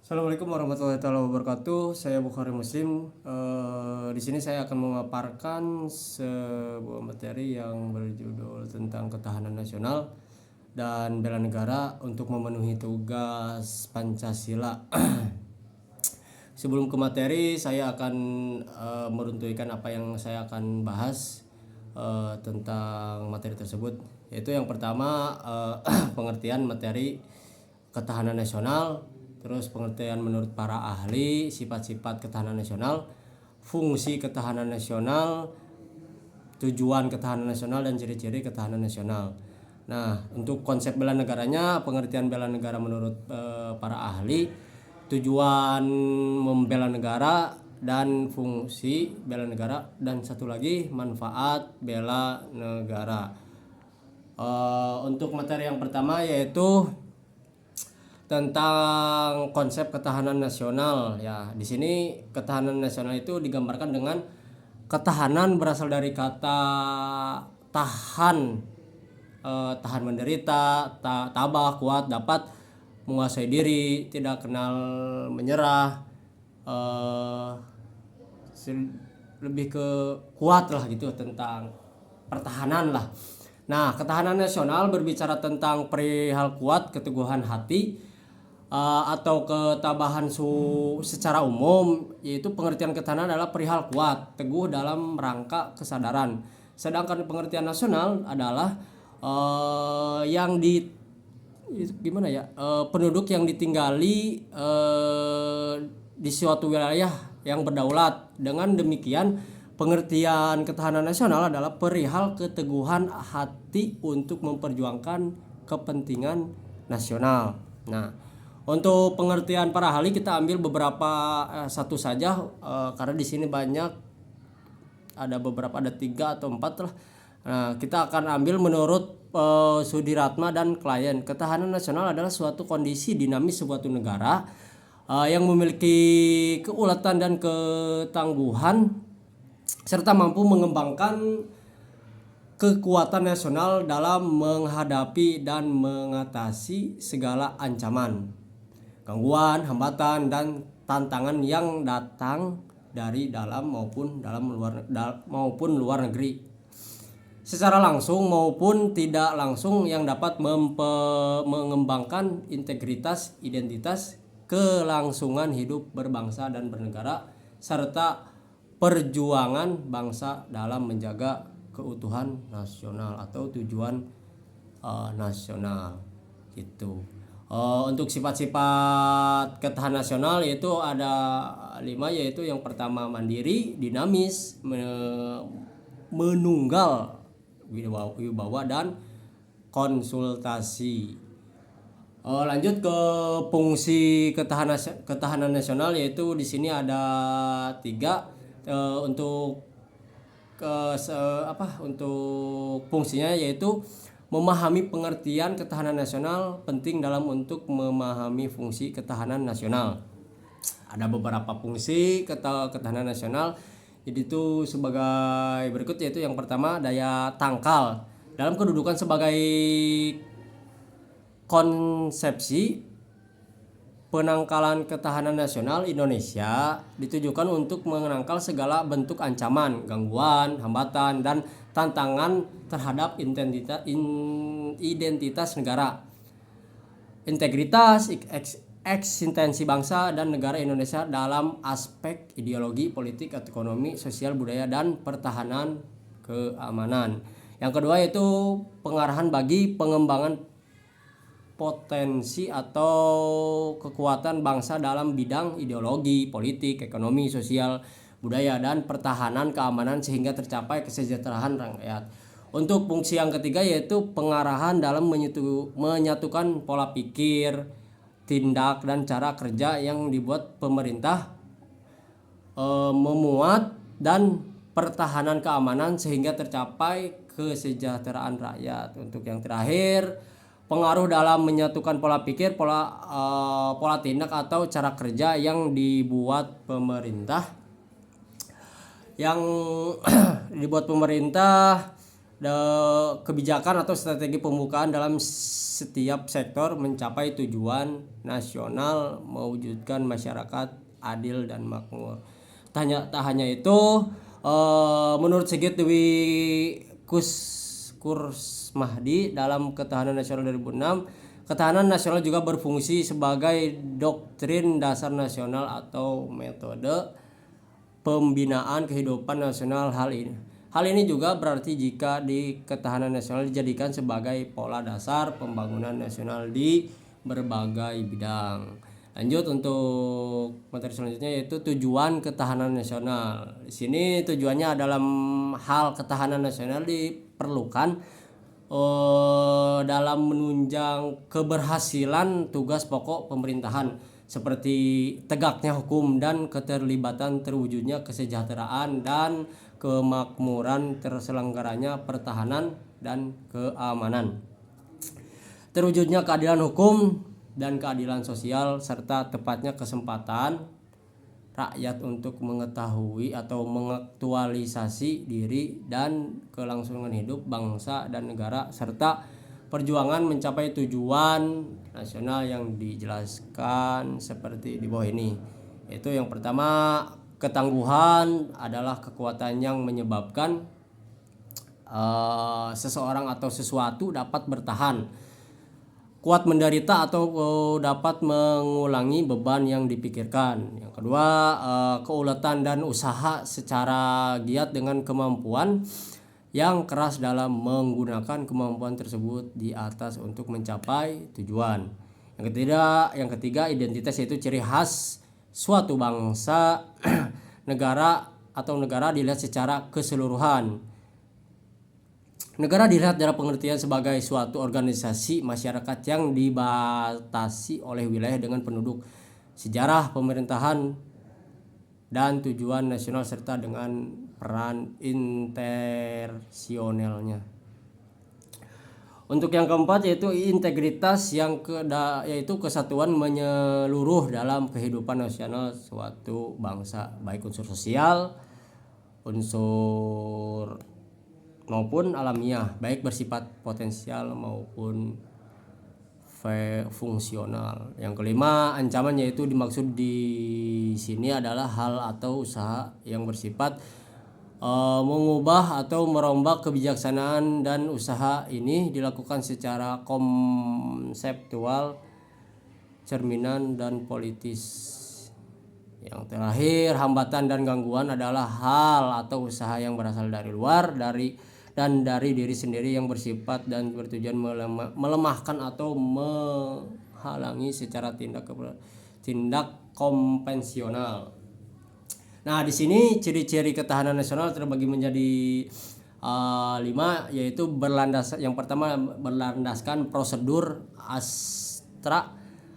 Assalamualaikum warahmatullahi wabarakatuh. Saya Bukhari Muslim. Di sini saya akan memaparkan sebuah materi yang berjudul tentang ketahanan nasional dan bela negara untuk memenuhi tugas Pancasila. Sebelum ke materi, saya akan meruntuhkan apa yang saya akan bahas tentang materi tersebut. Yaitu yang pertama, pengertian materi ketahanan nasional. Terus pengertian menurut para ahli, sifat-sifat ketahanan nasional, fungsi ketahanan nasional, tujuan ketahanan nasional, dan ciri-ciri ketahanan nasional. Nah, untuk konsep bela negaranya, pengertian bela negara menurut para ahli, tujuan membela negara dan fungsi bela negara, dan satu lagi manfaat bela negara. Untuk materi yang pertama yaitu tentang konsep ketahanan nasional. Ya, di sini ketahanan nasional itu digambarkan dengan ketahanan berasal dari kata tahan, tahan menderita, tabah, kuat, dapat menguasai diri, tidak kenal menyerah, lebih ke kuat lah gitu, tentang pertahanan lah. Nah, ketahanan nasional berbicara tentang perihal kuat, keteguhan hati, atau ketabahan secara umum, yaitu pengertian ketahanan adalah perihal kuat, teguh dalam rangka kesadaran. Sedangkan pengertian nasional adalah yang gimana ya, penduduk yang ditinggali di suatu wilayah yang berdaulat. Dengan demikian, pengertian ketahanan nasional adalah perihal keteguhan hati untuk memperjuangkan kepentingan nasional. Nah, untuk pengertian para ahli kita ambil beberapa satu saja, karena di sini banyak, ada beberapa, ada 3 atau 4 lah. Nah, kita akan ambil menurut Sudiratma dan klien. Ketahanan nasional adalah suatu kondisi dinamis suatu negara yang memiliki keulatan dan ketangguhan serta mampu mengembangkan kekuatan nasional dalam menghadapi dan mengatasi segala ancaman, gangguan, hambatan, dan tantangan yang datang dari dalam maupun luar negeri, secara langsung maupun tidak langsung, yang dapat mengembangkan integritas, identitas, kelangsungan hidup berbangsa dan bernegara, serta perjuangan bangsa dalam menjaga keutuhan nasional atau tujuan nasional gitu. Untuk sifat-sifat ketahanan nasional yaitu ada 5, yaitu yang pertama mandiri, dinamis, menunggal, wibawa, dan konsultasi. Lanjut ke fungsi ketahanan nasional, yaitu di sini ada 3. Untuk untuk fungsinya yaitu memahami pengertian ketahanan nasional, penting dalam untuk memahami fungsi ketahanan nasional. Ada beberapa fungsi ketahanan nasional, jadi itu sebagai berikut, yaitu yang pertama daya tangkal. Dalam kedudukan sebagai konsepsi penangkalan ketahanan nasional Indonesia ditujukan untuk menangkal segala bentuk ancaman, gangguan, hambatan, dan tantangan terhadap identitas negara, integritas, eksistensi bangsa dan negara Indonesia dalam aspek ideologi, politik, ekonomi, sosial, budaya, dan pertahanan keamanan. Yang kedua yaitu pengarahan bagi pengembangan potensi atau kekuatan bangsa dalam bidang ideologi, politik, ekonomi, sosial, budaya, dan pertahanan keamanan sehingga tercapai kesejahteraan rakyat. Untuk fungsi yang ketiga yaitu pengarahan dalam menyatukan pola pikir, tindak, dan cara kerja yang dibuat pemerintah, memuat dan pertahanan keamanan sehingga tercapai kesejahteraan rakyat. Untuk yang terakhir, pengaruh dalam menyatukan pola pikir, pola tindak atau cara kerja yang dibuat pemerintah kebijakan atau strategi pembukaan dalam setiap sektor mencapai tujuan nasional mewujudkan masyarakat adil dan makmur. Tak hanya itu, menurut Sigit Dewi Kursmahdi dalam Ketahanan Nasional 2006, ketahanan nasional juga berfungsi sebagai doktrin dasar nasional atau metode pembinaan kehidupan nasional. Hal ini juga berarti jika di ketahanan nasional dijadikan sebagai pola dasar pembangunan nasional di berbagai bidang. Lanjut untuk materi selanjutnya, yaitu tujuan ketahanan nasional. Di sini tujuannya dalam hal ketahanan nasional diperlukan dalam menunjang keberhasilan tugas pokok pemerintahan seperti tegaknya hukum dan keterlibatan terwujudnya kesejahteraan dan kemakmuran, terselenggaranya pertahanan dan keamanan, terwujudnya keadilan hukum dan keadilan sosial, serta tepatnya kesempatan rakyat untuk mengetahui atau mengaktualisasi diri dan kelangsungan hidup bangsa dan negara, serta perjuangan mencapai tujuan nasional yang dijelaskan seperti di bawah ini. Itu yang pertama, ketangguhan adalah kekuatan yang menyebabkan seseorang atau sesuatu dapat bertahan, kuat menderita atau dapat mengulangi beban yang dipikirkan. Yang kedua, keuletan dan usaha secara giat dengan kemampuan yang keras dalam menggunakan kemampuan tersebut di atas untuk mencapai tujuan. Yang ketiga, identitas, yaitu ciri khas suatu bangsa, negara dilihat secara keseluruhan. Negara dilihat dalam pengertian sebagai suatu organisasi masyarakat yang dibatasi oleh wilayah dengan penduduk, sejarah pemerintahan, dan tujuan nasional, serta dengan peran internasionalnya. Untuk yang keempat, yaitu integritas, yaitu kesatuan menyeluruh dalam kehidupan nasional suatu bangsa, baik unsur sosial, unsur maupun alamiah, baik bersifat potensial maupun fungsional. Yang kelima, ancaman, yaitu dimaksud di sini adalah hal atau usaha yang bersifat mengubah atau merombak kebijaksanaan, dan usaha ini dilakukan secara konseptual, cerminan, dan politis. Yang terakhir, hambatan dan gangguan adalah hal atau usaha yang berasal dari luar, dari diri sendiri, yang bersifat dan bertujuan melemahkan atau menghalangi secara tindak konvensional. Nah, di sini ciri-ciri ketahanan nasional terbagi menjadi 5, yaitu yang pertama berlandaskan prosedur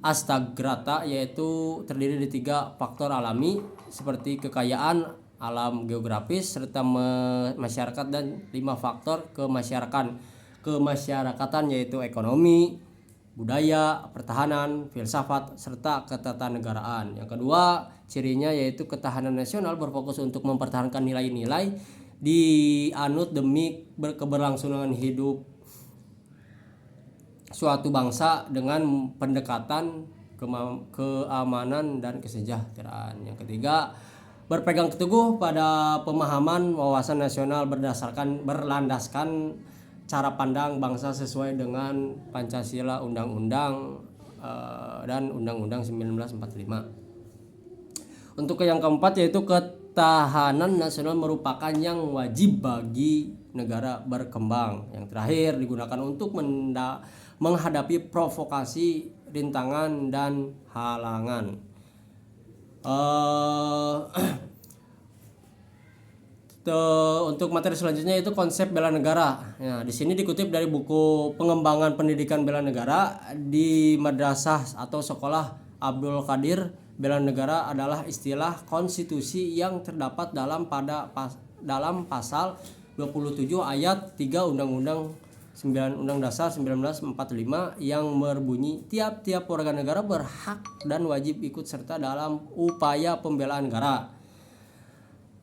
astagrata, yaitu terdiri dari 3 faktor alami seperti kekayaan alam geografis serta masyarakat, dan 5 faktor kemasyarakatan, yaitu ekonomi, budaya, pertahanan, filsafat, serta ketatanegaraan. Yang kedua, cirinya yaitu ketahanan nasional berfokus untuk mempertahankan nilai-nilai dianut demi keberlangsungan hidup suatu bangsa dengan pendekatan keamanan dan kesejahteraan. Yang ketiga, berpegang teguh pada pemahaman wawasan nasional berlandaskan cara pandang bangsa sesuai dengan Pancasila, Undang-Undang dan Undang-Undang 1945. Untuk yang keempat, yaitu ketahanan nasional merupakan yang wajib bagi negara berkembang. Yang terakhir, digunakan untuk menghadapi provokasi, rintangan, dan halangan. Untuk materi selanjutnya itu konsep bela negara. Nah, di sini dikutip dari buku Pengembangan Pendidikan Bela Negara di Madrasah atau Sekolah Abdul Qadir. Bela negara adalah istilah konstitusi yang terdapat dalam pasal 27 ayat 3 Undang Dasar 1945 yang berbunyi, tiap-tiap warga negara berhak dan wajib ikut serta dalam upaya pembelaan negara.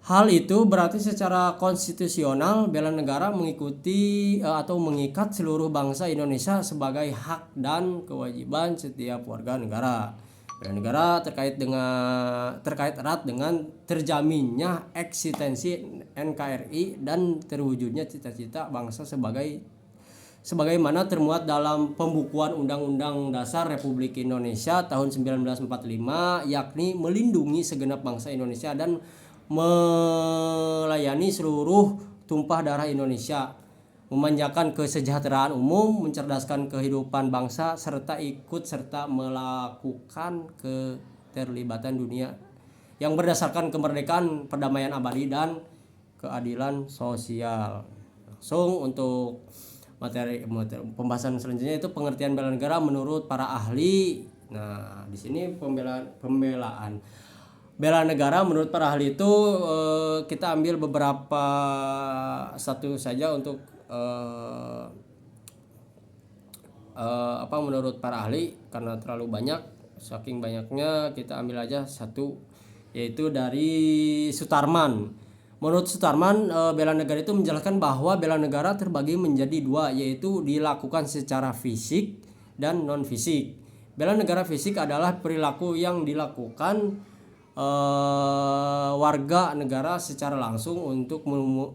Hal itu berarti secara konstitusional bela negara mengikuti atau mengikat seluruh bangsa Indonesia sebagai hak dan kewajiban setiap warga negara. Bela negara terkait erat dengan terjaminnya eksistensi NKRI dan terwujudnya cita-cita bangsa sebagaimana termuat dalam pembukuan Undang-Undang Dasar Republik Indonesia tahun 1945, yakni melindungi segenap bangsa Indonesia dan melayani seluruh tumpah darah Indonesia, memanjakan kesejahteraan umum, mencerdaskan kehidupan bangsa, serta ikut serta melakukan keterlibatan dunia yang berdasarkan kemerdekaan, perdamaian abadi, dan keadilan sosial. Langsung untuk materi pembahasan selanjutnya itu pengertian bela negara menurut para ahli. Nah, di sini pembelaan bela negara menurut para ahli itu kita ambil beberapa satu saja untuk menurut para ahli, karena terlalu banyak, saking banyaknya kita ambil aja satu, yaitu dari Sutarman. Menurut Sutarman, bela negara itu menjelaskan bahwa bela negara terbagi menjadi dua, yaitu dilakukan secara fisik dan non fisik. Bela negara fisik adalah perilaku yang dilakukan warga negara secara langsung untuk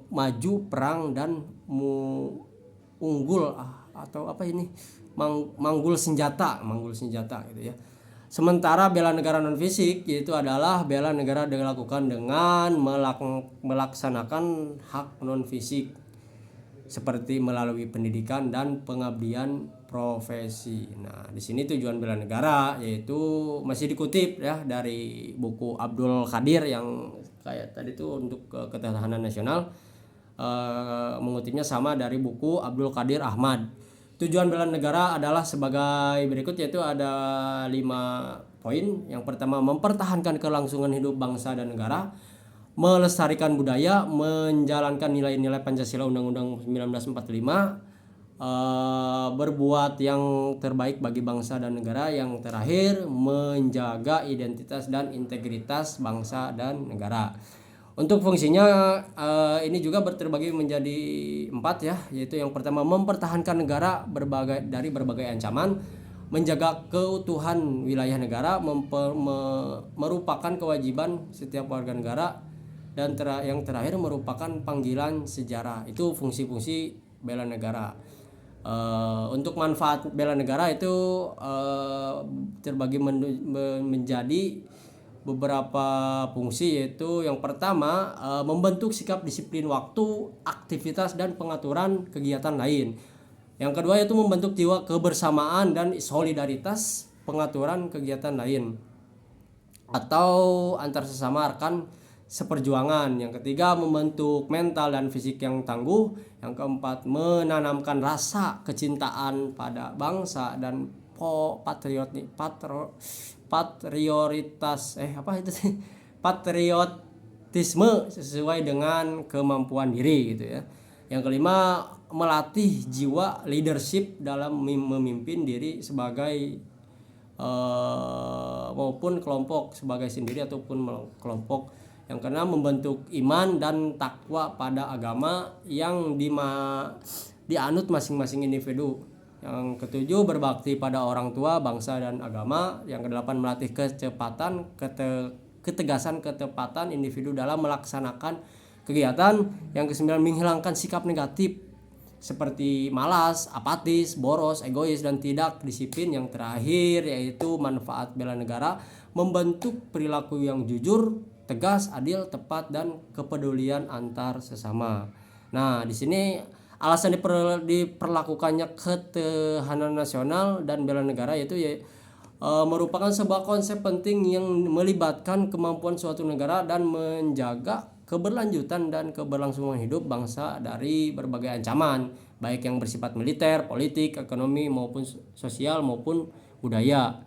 maju perang dan unggul atau manggul senjata gitu ya. Sementara bela negara non fisik yaitu adalah bela negara dilakukan dengan melaksanakan hak non fisik seperti melalui pendidikan dan pengabdian profesi. Nah, di sini tujuan bela negara yaitu masih dikutip ya dari buku Abdul Qadir yang kayak tadi tuh untuk ketahanan nasional, mengutipnya sama dari buku Abdul Qadir Ahmad. Tujuan bela negara adalah sebagai berikut, yaitu ada 5 poin. Yang pertama, mempertahankan kelangsungan hidup bangsa dan negara, melestarikan budaya, menjalankan nilai-nilai Pancasila Undang-Undang 1945, berbuat yang terbaik bagi bangsa dan negara. Yang terakhir, menjaga identitas dan integritas bangsa dan negara. Untuk fungsinya ini juga terbagi menjadi 4 ya, yaitu yang pertama, mempertahankan negara dari berbagai ancaman, menjaga keutuhan wilayah negara, merupakan kewajiban setiap warga negara, dan yang terakhir merupakan panggilan sejarah. Itu fungsi-fungsi bela negara. Untuk manfaat bela negara itu terbagi menjadi beberapa fungsi, yaitu yang pertama, membentuk sikap disiplin waktu, aktivitas, dan pengaturan kegiatan lain. Yang kedua yaitu membentuk jiwa kebersamaan dan solidaritas, pengaturan kegiatan lain atau antar sesama rekan seperjuangan. Yang ketiga, membentuk mental dan fisik yang tangguh. Yang keempat, menanamkan rasa kecintaan pada bangsa dan patriotisme sesuai dengan kemampuan diri gitu ya. Yang kelima, melatih jiwa leadership dalam memimpin diri sebagai maupun kelompok, sebagai sendiri ataupun kelompok. Yang keenam, membentuk iman dan takwa pada agama yang dianut masing-masing individu. Yang ketujuh, berbakti pada orang tua, bangsa, dan agama. Yang kedelapan, melatih ketegasan, ketepatan individu dalam melaksanakan kegiatan. Yang kesembilan, menghilangkan sikap negatif seperti malas, apatis, boros, egois, dan tidak disiplin. Yang terakhir yaitu manfaat bela negara, membentuk perilaku yang jujur, tegas, adil, tepat, dan kepedulian antar sesama. Nah, di sini alasan diperlakukannya ketahanan nasional dan bela negara yaitu merupakan sebuah konsep penting yang melibatkan kemampuan suatu negara dan menjaga keberlanjutan dan keberlangsungan hidup bangsa dari berbagai ancaman, baik yang bersifat militer, politik, ekonomi, maupun sosial maupun budaya.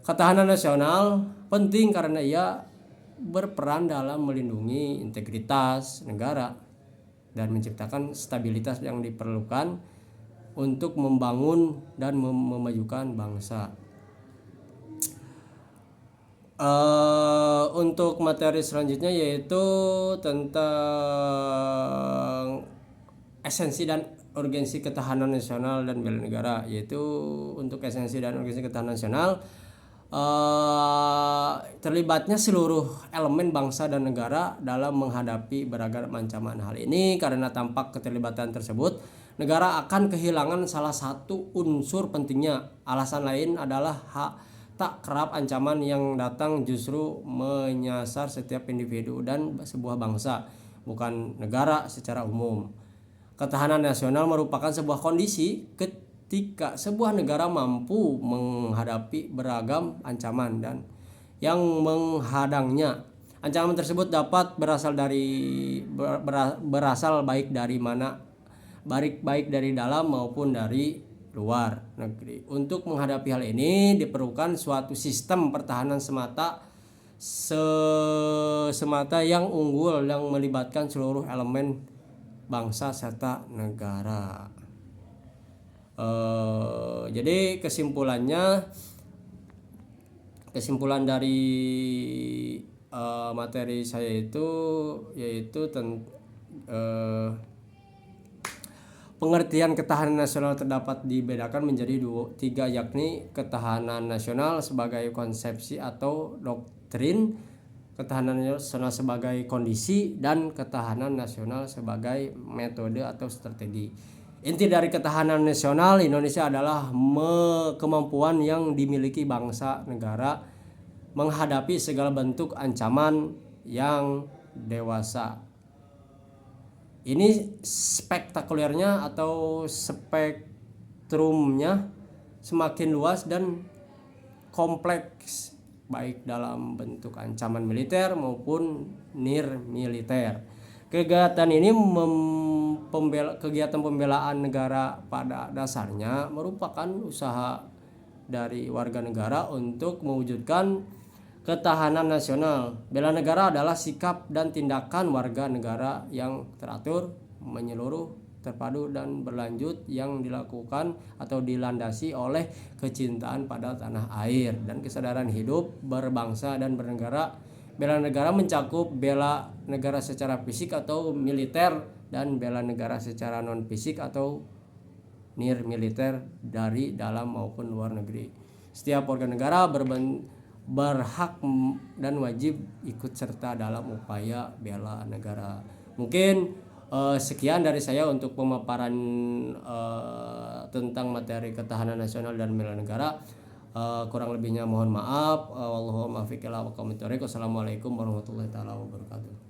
Ketahanan nasional penting karena ia berperan dalam melindungi integritas negara dan menciptakan stabilitas yang diperlukan untuk membangun dan memajukan bangsa. Untuk materi selanjutnya yaitu tentang esensi dan urgensi ketahanan nasional dan bela negara. Yaitu untuk esensi dan urgensi ketahanan nasional, terlibatnya seluruh elemen bangsa dan negara dalam menghadapi beragam ancaman. Hal ini karena tampak keterlibatan tersebut, negara akan kehilangan salah satu unsur pentingnya. Alasan lain adalah tak kerap ancaman yang datang justru menyasar setiap individu dan sebuah bangsa, bukan negara secara umum. Ketahanan nasional merupakan sebuah kondisi ketika sebuah negara mampu menghadapi beragam ancaman dan yang menghadangnya. Ancaman tersebut dapat berasal baik dari dalam maupun dari luar negeri. Untuk menghadapi hal ini diperlukan suatu sistem pertahanan semata yang unggul yang melibatkan seluruh elemen bangsa serta negara. Jadi kesimpulan dari materi saya itu yaitu pengertian ketahanan nasional terdapat dibedakan menjadi tiga, yakni ketahanan nasional sebagai konsepsi atau doktrin, ketahanan nasional sebagai kondisi, dan ketahanan nasional sebagai metode atau strategi. Inti dari ketahanan nasional Indonesia adalah kemampuan yang dimiliki bangsa negara menghadapi segala bentuk ancaman yang dewasa. Ini spektakulernya atau spektrumnya semakin luas dan kompleks, baik dalam bentuk ancaman militer maupun nir-militer. Kegiatan ini kegiatan pembelaan negara pada dasarnya merupakan usaha dari warga negara untuk mewujudkan ketahanan nasional. Bela negara adalah sikap dan tindakan warga negara yang teratur, menyeluruh, terpadu, dan berlanjut yang dilakukan atau dilandasi oleh kecintaan pada tanah air dan kesadaran hidup berbangsa dan bernegara. Bela negara mencakup bela negara secara fisik atau militer dan bela negara secara non fisik atau nir-militer dari dalam maupun luar negeri. Setiap warga negara berhak dan wajib ikut serta dalam upaya bela negara. Mungkin sekian dari saya untuk pemaparan tentang materi ketahanan nasional dan bela negara. Kurang lebihnya mohon maaf. Wassalamualaikum warahmatullahi wabarakatuh.